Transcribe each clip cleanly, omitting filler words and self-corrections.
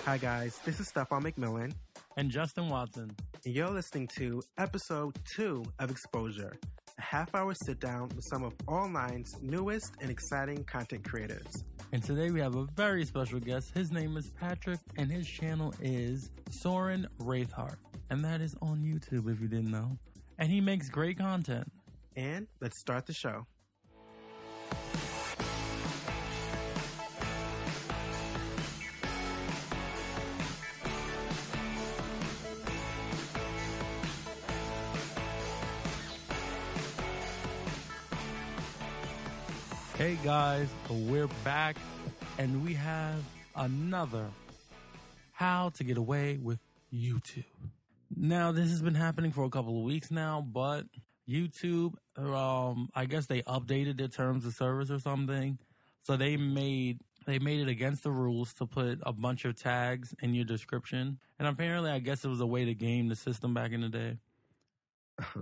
Hi guys, this is Stephon McMillan. And Justin Watson. And you're listening to episode 2 of Exposure, a half-hour sit-down with some of online's newest and exciting content creators. And today we have a very special guest. His name is Patrick, and his channel is SorenWarithHeart. And that is on YouTube, if you didn't know. And he makes great content. And let's start the show. Hey guys, we're back and we have another How to Get Away with YouTube. Now, this has been happening for a couple of weeks now, but YouTube, I guess they updated their terms of service or something. So they made it against the rules to put a bunch of tags in your description. And apparently, I guess it was a way to game the system back in the day.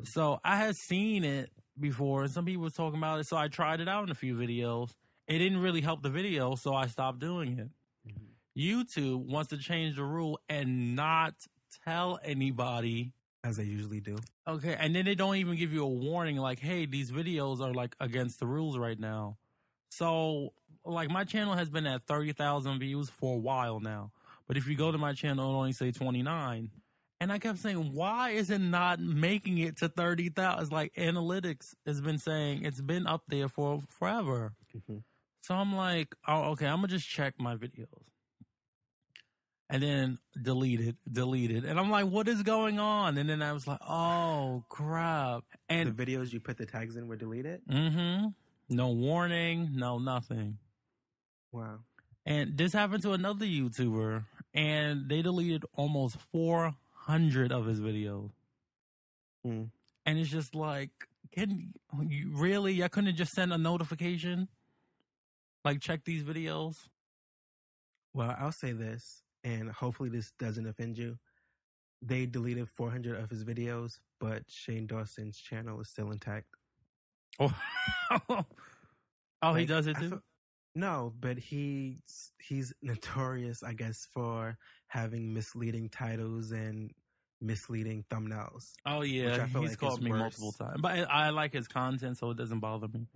So I had seen it before, and some people were talking about it, so I tried it out in a few videos. It didn't really help the video, so I stopped doing it. YouTube wants to change the rule and not tell anybody. As they usually do. Okay, and then they don't even give you a warning like, hey, these videos are like against the rules right now. So, like, my channel has been at 30,000 views for a while now. But if you go to my channel, it'll only say 29. And I kept saying, why is it not making it to 30,000? It's like analytics has been saying it's been up there for forever. Mm-hmm. So I'm like, oh, okay, I'm going to just check my videos. And then delete it. And I'm like, what is going on? And then I was like, oh, crap. And the videos you put the tags in were deleted? Mm-hmm. No warning, no nothing. Wow. And this happened to another YouTuber, and they deleted almost 400 of his videos. And it's just like, can you really? I couldn't just send a notification? Like, check these videos? Well, I'll say this, and hopefully this doesn't offend you. They deleted 400 of his videos, but Shane Dawson's channel is still intact. Oh, he does it too? No, but he's notorious, I guess, for having misleading titles and misleading thumbnails. Oh, yeah. He's called me multiple times. But I like his content, so it doesn't bother me.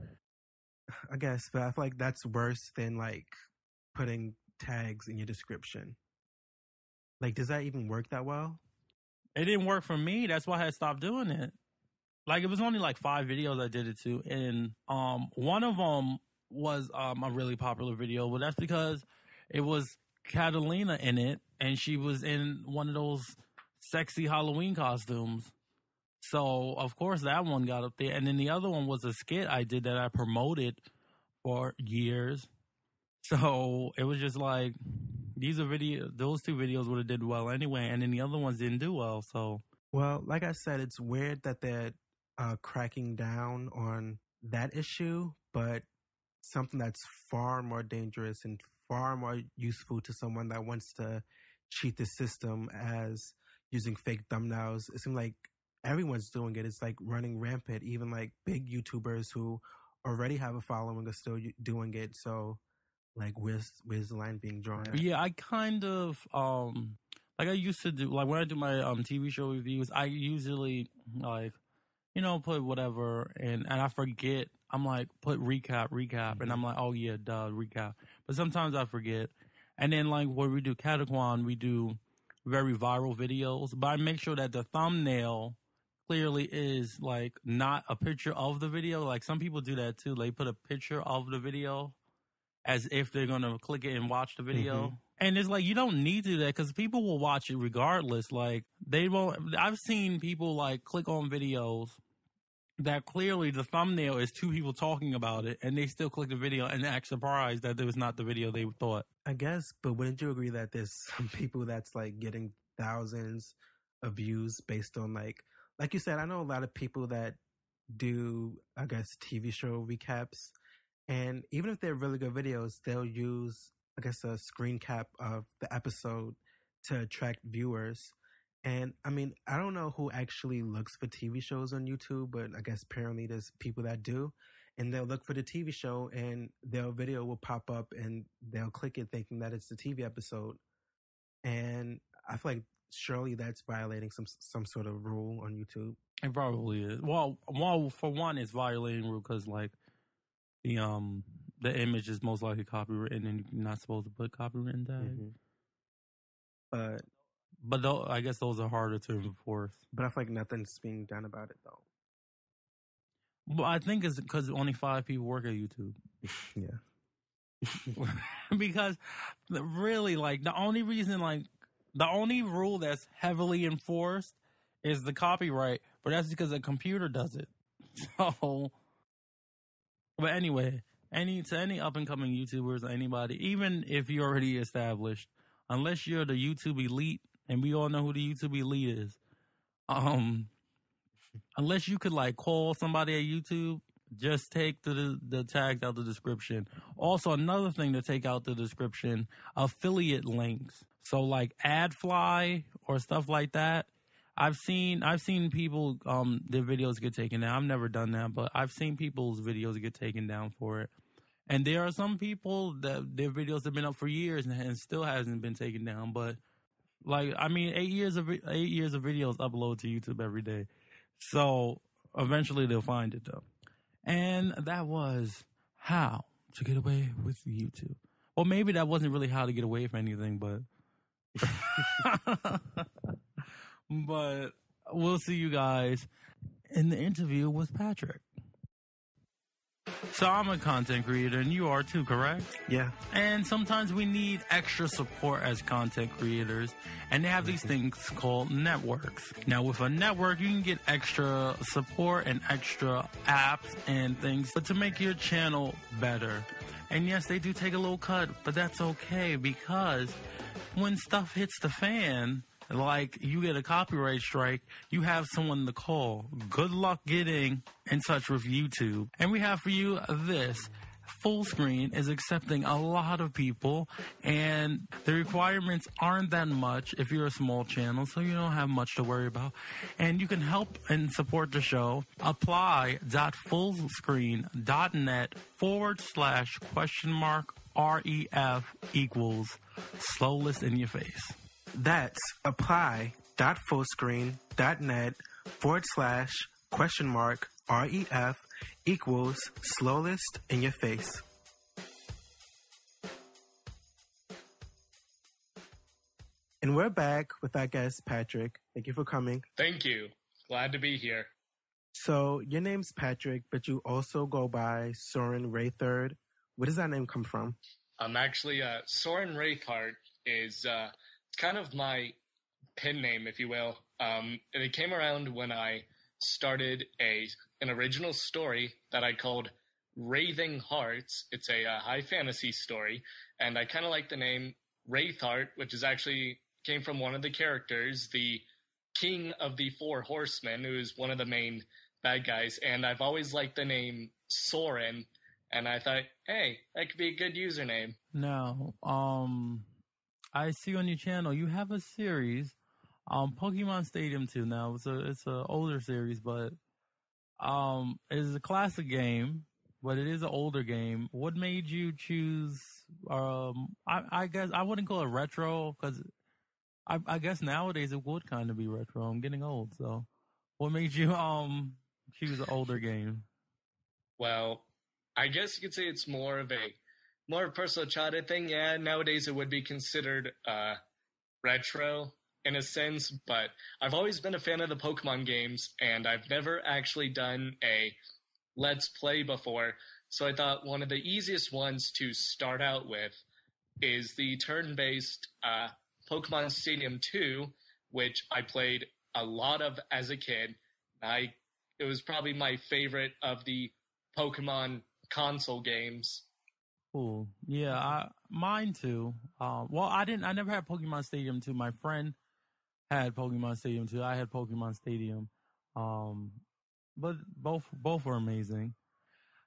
I guess, but I feel like that's worse than, like, putting tags in your description. Like, does that even work that well? It didn't work for me. That's why I had stopped doing it. Like, it was only like 5 videos I did it to. And one of them was a really popular video, but that's because it was Catalina in it, and she was in one of those sexy Halloween costumes. So, of course, that one got up there. And then the other one was a skit I did that I promoted for years. So, it was just like, those 2 videos would have did well anyway, and then the other ones didn't do well, so. Well, like I said, it's weird that they're cracking down on that issue, but something that's far more dangerous and far more useful to someone that wants to cheat the system as using fake thumbnails. It seems like everyone's doing it. It's like running rampant. Even like big YouTubers who already have a following are still doing it. So, like, where's the line being drawn at? Yeah, I kind of like I used to do, like when I do my TV show reviews, I usually like, you know, put whatever and I forget. I'm like, put recap, and I'm like, oh yeah, duh, recap. But sometimes I forget. And then like when we do Cataquan, we do very viral videos, but I make sure that the thumbnail clearly is like not a picture of the video. Like some people do that too. They put a picture of the video as if they're going to click it and watch the video. Mm-hmm. And it's like, you don't need to do that because people will watch it regardless. Like they won't. I've seen people like click on videos that clearly the thumbnail is 2 people talking about it, and they still click the video and act surprised that it was not the video they thought. I guess, but wouldn't you agree that there's some people that's like getting thousands of views based on like you said, I know a lot of people that do, I guess, TV show recaps, and even if they're really good videos, they'll use, I guess, a screen cap of the episode to attract viewers. And I mean, I don't know who actually looks for TV shows on YouTube, but I guess apparently there's people that do. and they'll look for the TV show, and their video will pop up, and they'll click it thinking that it's the TV episode. And I feel like surely that's violating some sort of rule on YouTube. It probably is. Well, for one, it's violating rule because like the image is most likely copywritten, and you're not supposed to put copywritten tags. But I guess those are harder to enforce. But I feel like nothing's being done about it though. Well, I think it's because only 5 people work at YouTube. Yeah. Because really, like, the only rule that's heavily enforced is the copyright, but that's because a computer does it. So, but anyway, any up and coming YouTubers, anybody, even if you're already established, unless you're the YouTube elite, and we all know who the YouTube elite is, unless you could like call somebody at YouTube, just take the tags out the description. Also, another thing to take out the description, affiliate links. So like AdFly or stuff like that. I've seen people their videos get taken down. I've never done that, but I've seen people's videos get taken down for it. And there are some people that their videos have been up for years and still hasn't been taken down. But like, I mean, 8 years of videos upload to YouTube every day. So eventually they'll find it though. And that was how to get away with YouTube. Well, maybe that wasn't really how to get away from anything, but but we'll see you guys in the interview with Patrick. So I'm a content creator, and you are too, correct? Yeah. And sometimes we need extra support as content creators, and they have these things called networks. Now, with a network, you can get extra support and extra apps and things, but to make your channel better. And yes, they do take a little cut, but that's okay, because when stuff hits the fan, like you get a copyright strike, you have someone to call. Good luck getting in touch with YouTube. And we have for you this. Fullscreen is accepting a lot of people, and the requirements aren't that much if you're a small channel, so you don't have much to worry about. And you can help and support the show. Apply.fullscreen.net/?ref equals Slowlist in your face. That's apply.fullscreen.net/?ref equals Slowlist in your face. And we're back with our guest, Patrick. Thank you for coming. Thank you. Glad to be here. So your name's Patrick, but you also go by SorenWarithHeart. Where does that name come from? Actually, SorenWarithHeart is kind of my pen name, if you will. And it came around when I started an original story that I called Raving Hearts. It's a high fantasy story, and I kind of like the name Wraithheart, which is actually came from one of the characters, the King of the Four Horsemen, who is one of the main bad guys. And I've always liked the name Soren, and I thought, hey, that could be a good username. Now, I see on your channel you have a series, Pokemon Stadium 2. Now it's a older series, but it's a classic game, but it is an older game. What made you choose? I guess I wouldn't call it retro, because I guess nowadays it would kind of be retro. I'm getting old, so what made you choose an older game? Well, I guess you could say it's more of a personal childhood thing. Yeah, nowadays it would be considered retro in a sense, but I've always been a fan of the Pokemon games, and I've never actually done a Let's Play before, so I thought one of the easiest ones to start out with is the turn-based Pokemon Stadium 2, which I played a lot of as a kid. It was probably my favorite of the Pokemon console games. Cool. Yeah, mine too. Well, I never had Pokemon Stadium 2. My friend had Pokemon Stadium 2. I had Pokemon Stadium. But both were amazing.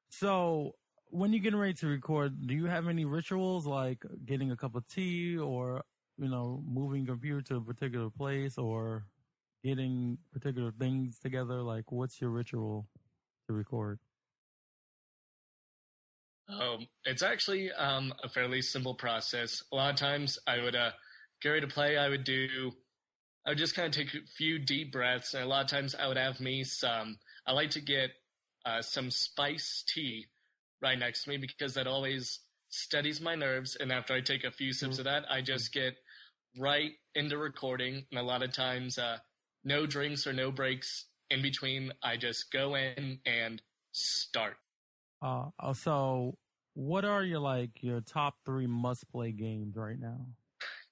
So, when you're getting ready to record, do you have any rituals like getting a cup of tea, or moving your computer to a particular place, or getting particular things together? Like, what's your ritual to record? It's actually a fairly simple process. A lot of times I would get ready to play. I would just kind of take a few deep breaths, and a lot of times I would have me some. I like to get some spice tea right next to me because that always steadies my nerves. And after I take a few sips of that, I just get right into recording. And a lot of times, no drinks or no breaks in between. I just go in and start. So what are your top 3 must play games right now?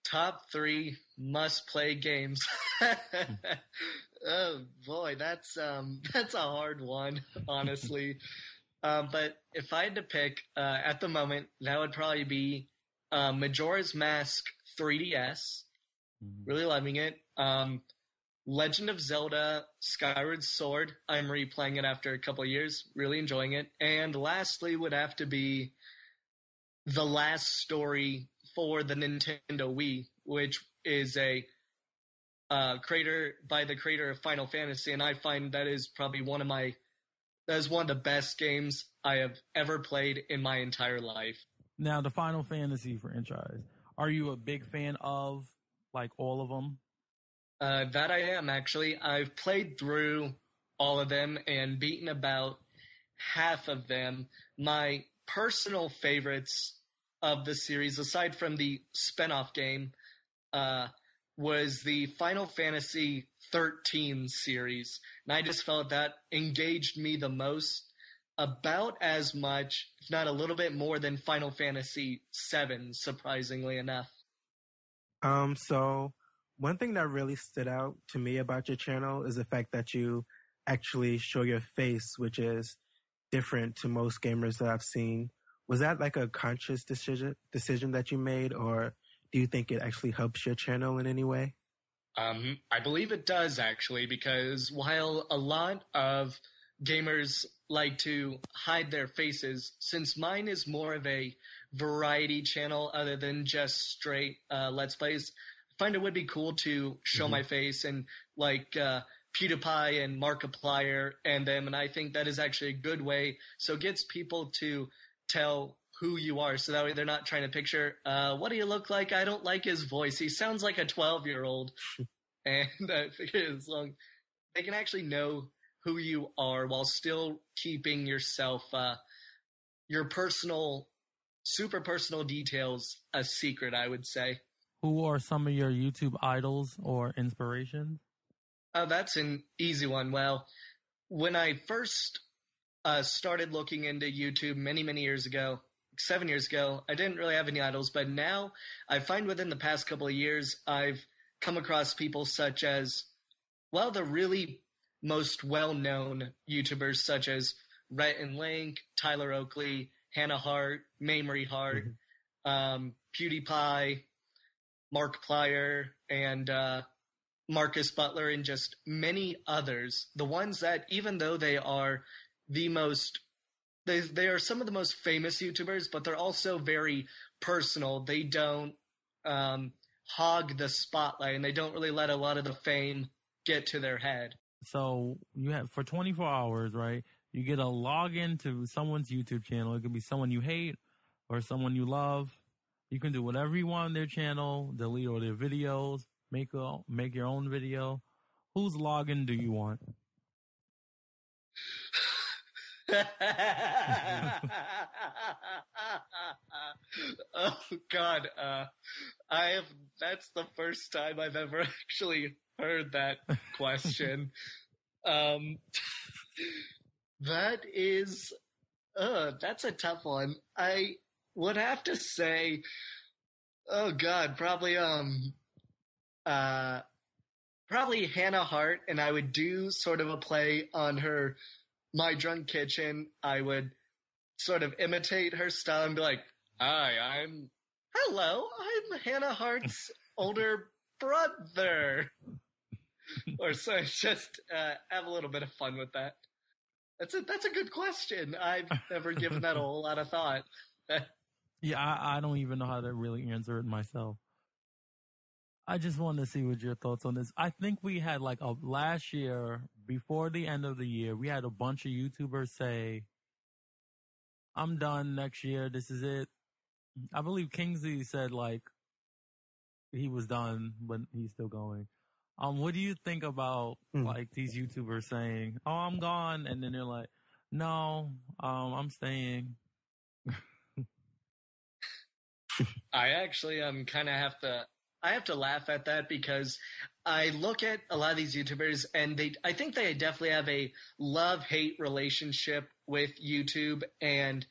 Top 3 must play games. Oh boy, that's a hard one, honestly. But if I had to pick, at the moment, that would probably be Majora's Mask 3DS. Really loving it. Legend of Zelda Skyward Sword. I'm replaying it after a couple of years. Really enjoying it. And lastly would have to be The Last Story for the Nintendo Wii, which is a creator of Final Fantasy, and I find that is probably one of the best games I have ever played in my entire life. Now, the Final Fantasy franchise, are you a big fan of all of them? That I am, actually. I've played through all of them and beaten about half of them. My personal favorites of the series, aside from the spin-off game, was the Final Fantasy 13 series. And I just felt that engaged me the most, about as much, if not a little bit more, than Final Fantasy 7, surprisingly enough. So one thing that really stood out to me about your channel is the fact that you actually show your face, which is different to most gamers that I've seen. Was that a conscious decision that you made, or do you think it actually helps your channel in any way? I believe it does, actually, because while a lot of gamers like to hide their faces, since mine is more of a variety channel other than just straight Let's Plays, I find it would be cool to show my face and PewDiePie and Markiplier and them, and I think that is actually a good way. So it gets people to tell who you are, so that way they're not trying to picture, what do you look like? I don't like his voice. He sounds like a 12-year-old. And I figure as long they can actually know who you are while still keeping yourself, your personal, super personal details a secret, I would say. Who are some of your YouTube idols or inspirations? Oh, that's an easy one. Well, when I first started looking into YouTube many, many years ago, 7 years ago, I didn't really have any idols, but now I find within the past couple of years, I've come across people such as, well, the really most well-known YouTubers such as Rhett and Link, Tyler Oakley, Hannah Hart, Mamrie Hart, PewDiePie, Markiplier, and Marcus Butler, and just many others. The ones that, even though they are the most, they are some of the most famous YouTubers, but they're also very personal. They don't hog the spotlight, and they don't really let a lot of the fame get to their head. So you have, for 24 hours, right, you get a login to someone's YouTube channel. It could be someone you hate or someone you love. You can do whatever you want on their channel, delete all their videos, make your own video. Whose login do you want? Oh God, that's the first time I've ever actually heard that question. That's a tough one. I would have to say, oh God, probably Hannah Hart, and I would do sort of a play on her My Drunk Kitchen. I would sort of imitate her style and be like, hello, I'm Hannah Hart's older brother. Or so just have a little bit of fun with that. That's a good question. I've never given that a whole lot of thought. Yeah, I don't even know how to really answer it myself. I just wanted to see what your thoughts on this. I think we had last year, before the end of the year, we had a bunch of YouTubers say, I'm done next year. This is it. I believe Kingsley said like he was done, but he's still going. What do you think about like these YouTubers saying, "Oh, I'm gone," and then they're like, "No, I'm staying." I actually kind of have to laugh at that because I look at a lot of these YouTubers and I think they definitely have a love-hate relationship with YouTube and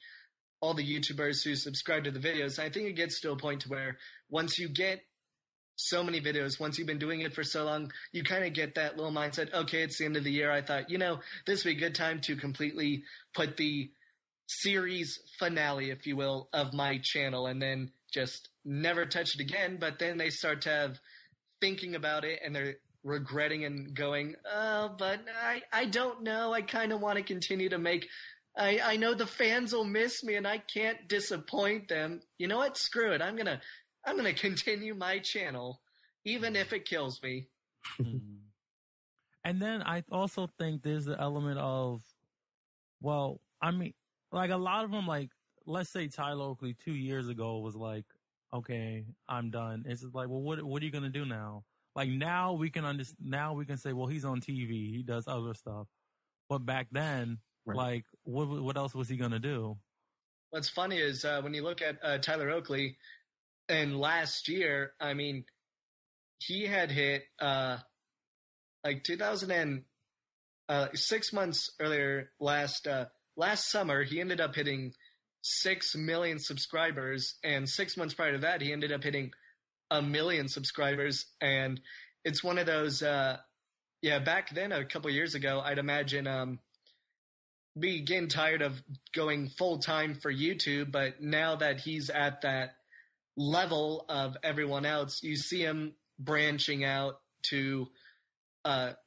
all the YouTubers who subscribe to the videos. I think it gets to a point where once you get so many videos, once you've been doing it for so long, you kind of get that little mindset, okay, it's the end of the year. I thought, this would be a good time to completely put the series finale, if you will, of my channel and then just never touch it again. But then they start to have thinking about it and they're regretting and going, oh, but I don't know. I kind of want to continue to make. I know the fans will miss me and I can't disappoint them. You know what? Screw it. I'm gonna continue my channel, even if it kills me. And then I also think there's the element of, well, I mean, like a lot of them, like let's say Tyler Oakley 2 years ago was like, okay, I'm done. It's just like, well, what are you gonna do now? Like now we can now we can say, well, he's on TV, he does other stuff. But back then, like, what else was he gonna do? What's funny is when you look at Tyler Oakley, and last year, I mean, he had hit like 6 months earlier last summer, he ended up hitting 6 million subscribers, and 6 months prior to that, he ended up hitting 1 million subscribers. And it's one of those, back then, a couple years ago, I'd imagine be getting tired of going full time for YouTube, but now that he's at that level of everyone else, you see him branching out to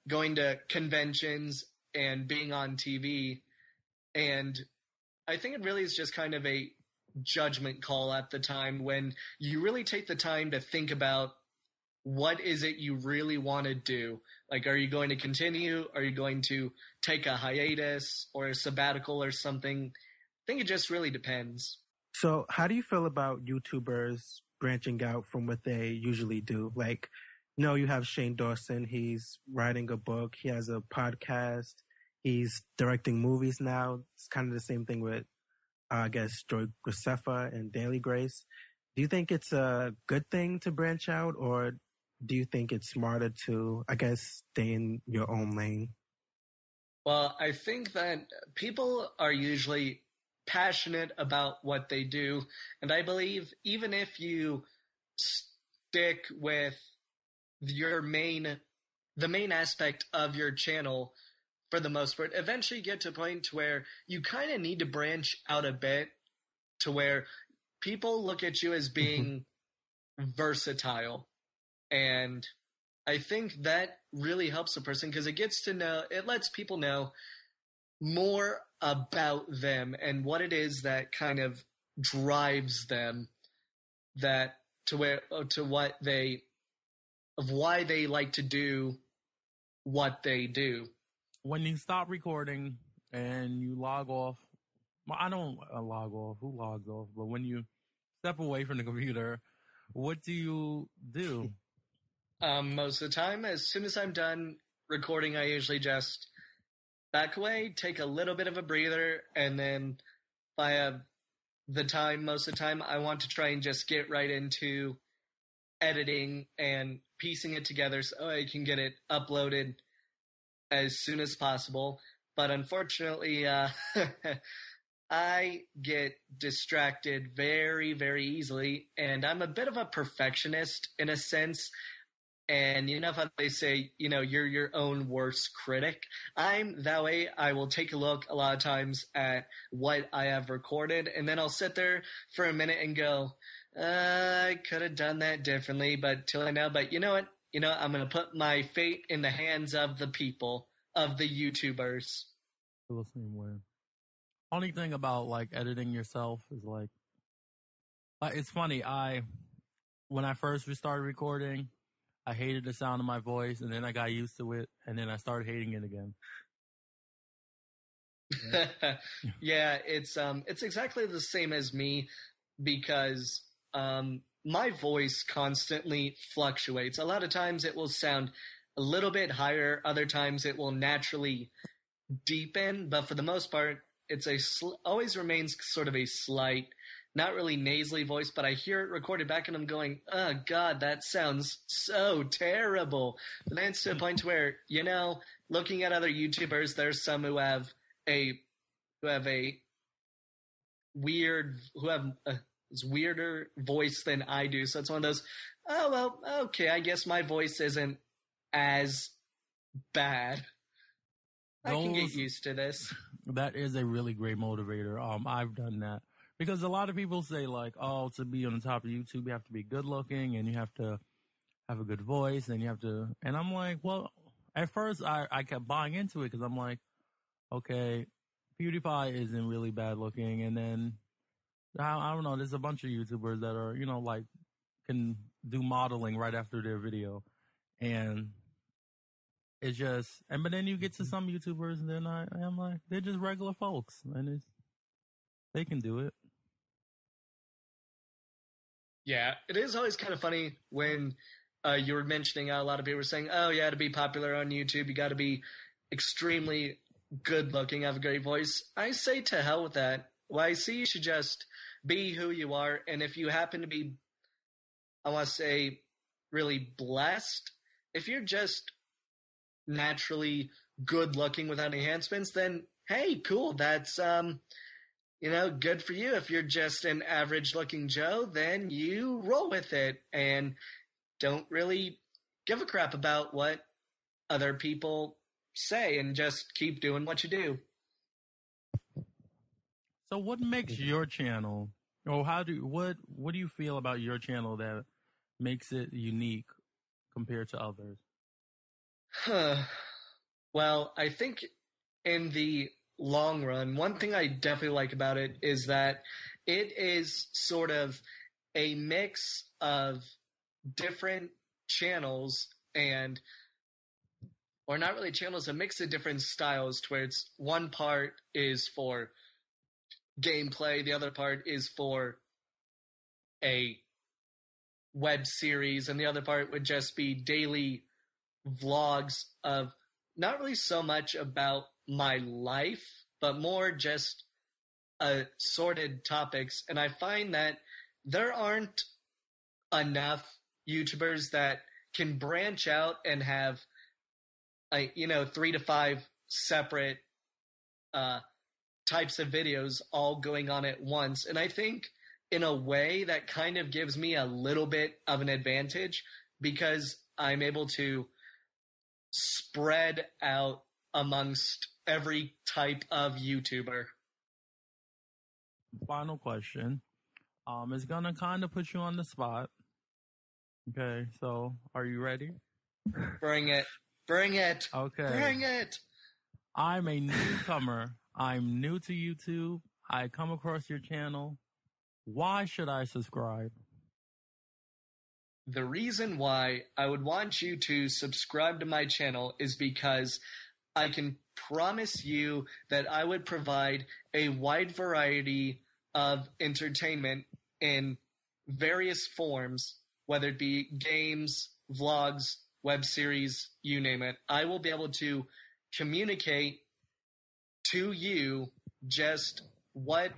going to conventions and being on TV. And I think it really is just kind of a judgment call at the time when you really take the time to think about what is it you really want to do. Like, are you going to continue? Are you going to take a hiatus or a sabbatical or something? I think it just really depends. So how do you feel about YouTubers branching out from what they usually do? Like, you have Shane Dawson. He's writing a book. He has a podcast. He's directing movies now. It's kind of the same thing with, I guess, Joy Graceffa and Daily Grace. Do you think it's a good thing to branch out, or do you think it's smarter to, I guess, stay in your own lane? Well, I think that people are usually passionate about what they do. And I believe even if you stick with the main aspect of your channel for the most part, eventually you get to a point where you kind of need to branch out a bit to where people look at you as being versatile. And I think that really helps a person because it lets people know more about them and what it is that kind of drives them, why they like to do what they do. When you stop recording and you log off, well, I don't log off. Who logs off? But when you step away from the computer, what do you do? Most of the time, as soon as I'm done recording, I usually just back away, take a little bit of a breather, and then if I have the time, most of the time, I want to try and just get right into editing and piecing it together so I can get it uploaded as soon as possible. But unfortunately, I get distracted very, very easily, and I'm a bit of a perfectionist in a sense. And you know how they say, you're your own worst critic? I'm that way. I will take a look a lot of times at what I have recorded, and then I'll sit there for a minute and go, I could have done that differently, but till I know. But you know what? I'm going to put my fate in the hands of the people, of the YouTubers. The same way. Only thing about like editing yourself is like it's funny. When I first started recording, I hated the sound of my voice, and then I got used to it, and then I started hating it again. Yeah, it's exactly the same as me because my voice constantly fluctuates. A lot of times it will sound a little bit higher, other times it will naturally deepen, but for the most part, it's always remains sort of a slight, not really nasally voice, but I hear it recorded back and I'm going, oh God, that sounds so terrible. But then it's to a point where, looking at other YouTubers, there's some who have a weirder voice than I do. So it's one of those, oh well, okay, I guess my voice isn't as bad. I can get used to this. That is a really great motivator. I've done that because a lot of people say like, oh, to be on the top of YouTube, you have to be good looking and you have to have a good voice and you have to, and I'm like, well, at first I kept buying into it because I'm like, okay, PewDiePie isn't really bad looking. And then I don't know, there's a bunch of YouTubers that are, like can do modeling right after their video. And it's just, but then you get to some YouTubers and then I'm like, they're just regular folks and they can do it. Yeah, it is always kind of funny when you were mentioning how a lot of people were saying, oh yeah, to be popular on YouTube, you got to be extremely good looking, have a great voice. I say to hell with that. Well, I see you should just be who you are. And if you happen to be, I want to say, really blessed, if you're just naturally good looking without enhancements, then hey, cool. That's, good for you. If you're just an average looking Joe, then you roll with it and don't really give a crap about what other people say and just keep doing what you do. So what makes your channel, or what do you feel about your channel that makes it unique compared to others? Well, I think in the long run, one thing I definitely like about it is that it is sort of a mix of different channels or not really channels, a mix of different styles to where it's one part is for gameplay, the other part is for a web series, and the other part would just be daily vlogs of not really so much about my life, but more just assorted topics. And I find that there aren't enough YouTubers that can branch out and have 3 to 5 separate types of videos all going on at once. And I think in a way that kind of gives me a little bit of an advantage because I'm able to spread out amongst every type of YouTuber. Final question. It's gonna kind of put you on the spot. Okay, so are you ready? Bring it. Bring it. Okay. Bring it. I'm a newcomer. I'm new to YouTube. I come across your channel. Why should I subscribe? The reason why I would want you to subscribe to my channel is because I can promise you that I would provide a wide variety of entertainment in various forms, whether it be games, vlogs, web series, you name it. I will be able to communicate to you just what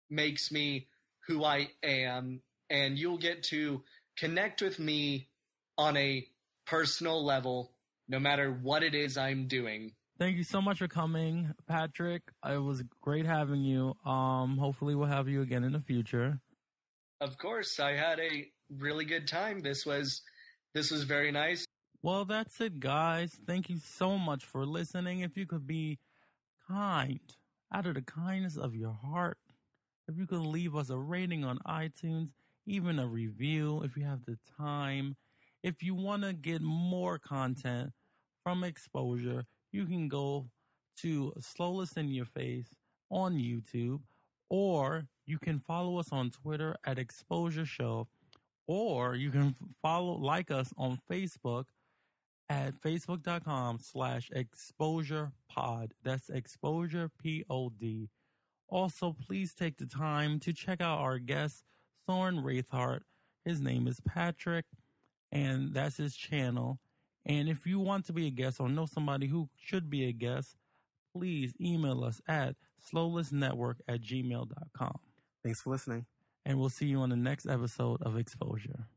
makes me who I am, and you'll get to connect with me on a personal level, no matter what it is I'm doing. Thank you so much for coming, Patrick. It was great having you. Hopefully we'll have you again in the future. Of course, I had a really good time. This was very nice. Well, that's it, guys. Thank you so much for listening. If you could be kind, out of the kindness of your heart, if you could leave us a rating on iTunes, even a review if you have the time. If you want to get more content from Exposure, you can go to Slowlist in Your Face on YouTube, or you can follow us on Twitter at Exposure Show, or you can like us on Facebook at facebook.com/exposurepod. That's exposure pod. Also, please take the time to check out our guest, SorenWarithHeart. His name is Patrick, and that's his channel. And if you want to be a guest or know somebody who should be a guest, please email us at slowlistnetwork@gmail.com. Thanks for listening. And we'll see you on the next episode of Exposure.